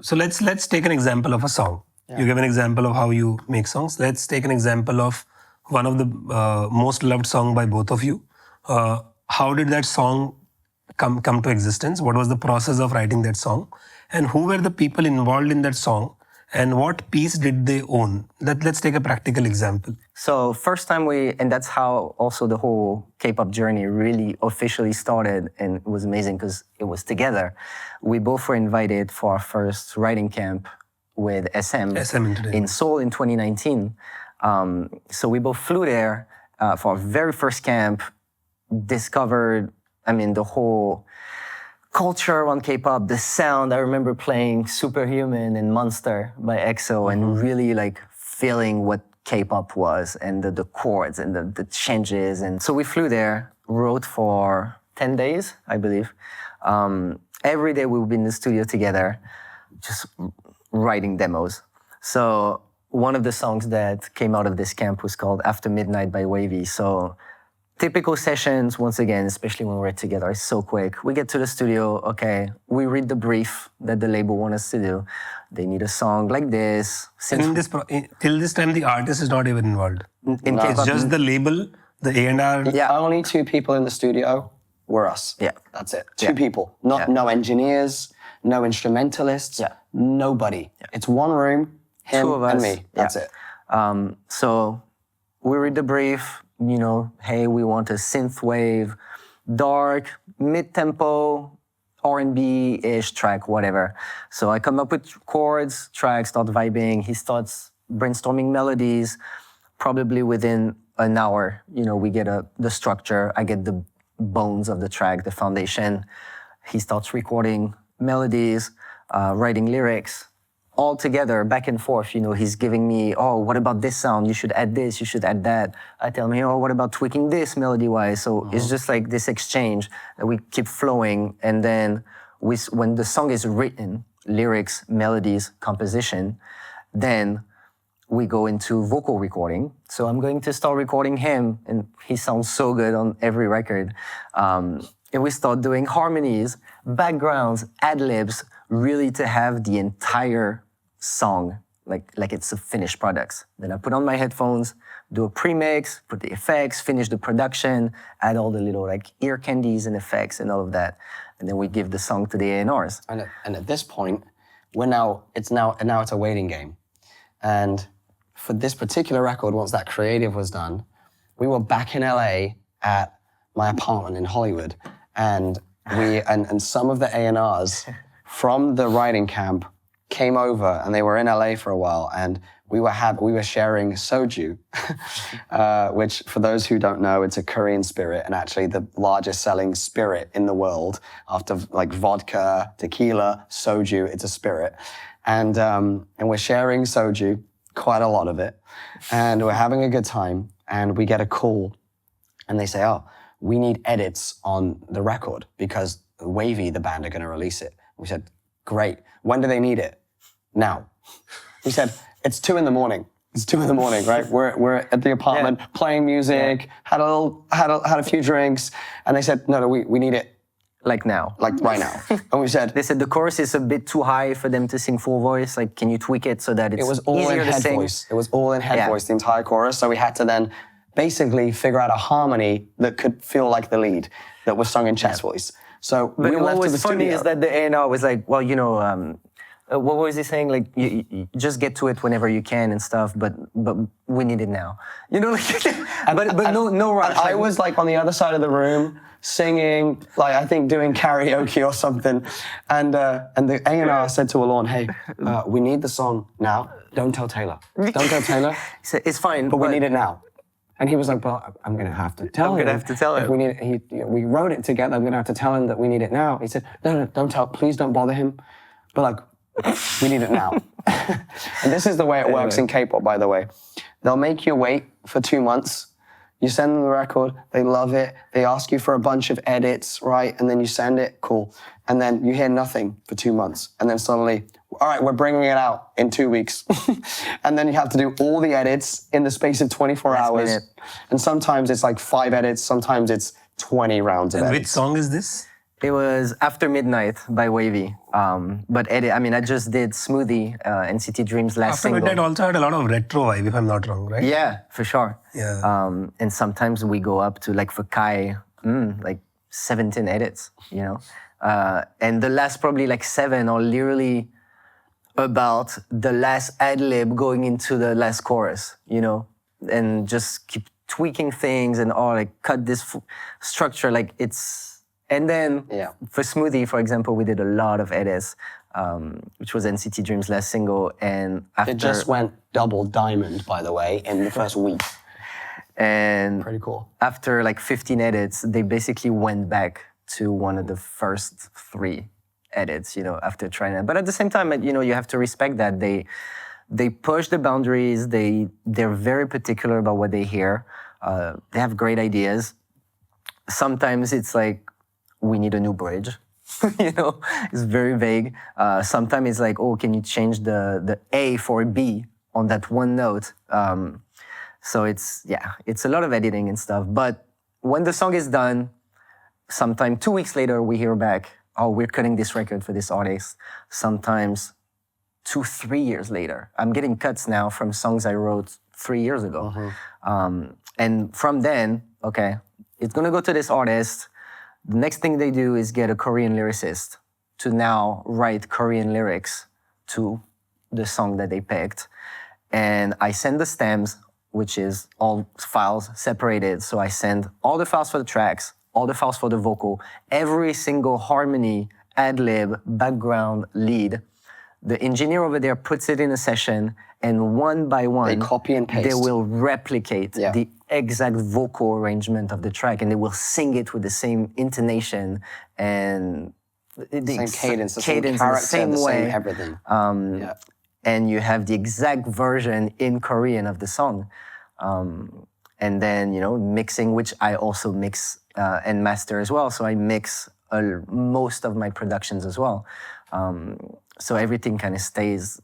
So let's take an example of a song. You give an example of how you make songs. Let's take an example of one of the most loved song by both of you. How did that song come to existence? What was the process of writing that song? And who were the people involved in that song? And what piece did they own? Let's take a practical example. So first time and that's how also the whole K-pop journey really officially started, and it was amazing because it was together. We both were invited for our first writing camp with SM in Seoul in 2019. So we both flew there for our very first camp, discovered, the whole culture on K-pop, the sound. I remember playing Superhuman and Monster by EXO and really like feeling what K-pop was and the chords and the changes. And so we flew there, wrote for 10 days, I believe. Every day we would be in the studio together, just writing demos. So one of the songs that came out of this camp was called After Midnight by Wavy. So typical sessions, once again, especially when we're together, it's so quick. We get to the studio, okay, we read the brief that the label wants us to do. They need a song like this. And till this time, the artist is not even involved. It's just the label, the A&R. Yeah, only two people in the studio were us. Yeah. That's it. Two people. No engineers, no instrumentalists, nobody. Yeah. It's one room, him two of us, and me. That's it. So we read the brief, hey, we want a synthwave, dark, mid-tempo, R&B-ish track, whatever. So I come up with chords, tracks, start vibing. He starts brainstorming melodies. Probably within an hour, we get the structure. I get the bones of the track, the foundation. He starts recording melodies, writing lyrics. All together, back and forth, he's giving me, oh, what about this sound? You should add this, you should add that. I tell him, oh, what about tweaking this melody-wise? So it's just like this exchange that we keep flowing. And then when the song is written, lyrics, melodies, composition, then we go into vocal recording. So I'm going to start recording him, and he sounds so good on every record. And we start doing harmonies, backgrounds, ad-libs, really to have the entire song like it's a finished product. Then I put on my headphones, do a pre-mix, put the effects, finish the production, add all the little ear candies and effects and all of that. And then we give the song to the A&Rs. And at this point, it's a waiting game. And for this particular record, once that creative was done, we were back in LA at my apartment in Hollywood. And some of the A&Rs from the writing camp came over, and they were in LA for a while, and we were sharing soju, which for those who don't know, it's a Korean spirit, and actually the largest selling spirit in the world after vodka, tequila, soju. It's a spirit, and we're sharing soju, quite a lot of it, and we're having a good time, and we get a call, and they say, oh, we need edits on the record because Wavy, the band, are going to release it. We said, great. When do they need it? Now. We said, it's 2 a.m. It's 2 a.m, right? We're at the apartment playing music, had a few drinks, and they said, no, we need it. Like now. Like right now. And we said... They said the chorus is a bit too high for them to sing full voice. Can you tweak it so that it's easier to sing? It was all in head voice. It was all in head voice, the entire chorus. So we had to then basically figure out a harmony that could feel like the lead that was sung in chest voice. So but we what was funny is that the A&R was like, well, what was he saying? You just get to it whenever you can and stuff, but we need it now. But no rush. I was on the other side of the room singing, I think doing karaoke or something, and the A&R said to Alawn, hey, we need the song now. Don't tell Taylor. Don't tell Taylor. He said, it's fine, but we need it now. And he was like, well, I'm going to have to tell him. I'm going to have to tell him. If we need it. We wrote it together. I'm going to have to tell him that we need it now. He said, no, don't tell. Please don't bother him. But we need it now. And this is the way it works in K-pop, by the way. They'll make you wait for 2 months. You send them the record. They love it. They ask you for a bunch of edits, right? And then you send it. Cool. And then you hear nothing for 2 months. And then suddenly, all right, we're bringing it out in 2 weeks. And then you have to do all the edits in the space of 24 hours. And sometimes it's 5 edits. Sometimes it's 20 rounds of edits. Which song is this? It was After Midnight by Wavy. But I just did Smoothie, NCT Dream's last After single. Midnight also had a lot of retro vibe, if I'm not wrong, right? Yeah, for sure. Yeah. And sometimes we go up to, like for Kai, like 17 edits, you know? And the last probably like 7 are literally about the last ad lib going into the last chorus, you know? And just keep tweaking things and like cut this structure, like it's... And then for Smoothie, for example, we did a lot of edits, which was NCT Dream's last single. And after... It just went double diamond, by the way, in the first week. And pretty cool. After like 15 edits, they basically went back to one of the first 3 edits, you know, after trying it. But at the same time, you know, you have to respect that they push the boundaries. They're very particular about what they hear. They have great ideas. Sometimes it's like, we need a new bridge, you know, it's very vague. Sometimes it's like, oh, can you change the A for a B on that one note? So it's a lot of editing and stuff. But when the song is done, sometime 2 weeks later, we hear back, oh, we're cutting this record for this artist. Sometimes 2-3 years later. I'm getting cuts now from songs I wrote 3 years ago. And from then, okay, it's gonna go to this artist. The next thing they do is get a Korean lyricist to now write Korean lyrics to the song that they picked. And I send the stems, which is all files separated. So I send all the files for the tracks, all the files for the vocal, every single harmony, ad-lib, background, lead. The engineer over there puts it in a session, and one by one, they copy and paste. They will replicate the exact vocal arrangement of the track, and they will sing it with the same intonation and the same cadence, the same character, the same way, same everything. And you have the exact version in Korean of the song. And then, you know, mixing, which I also mix and master as well. So I mix most of my productions as well. So everything kind of stays.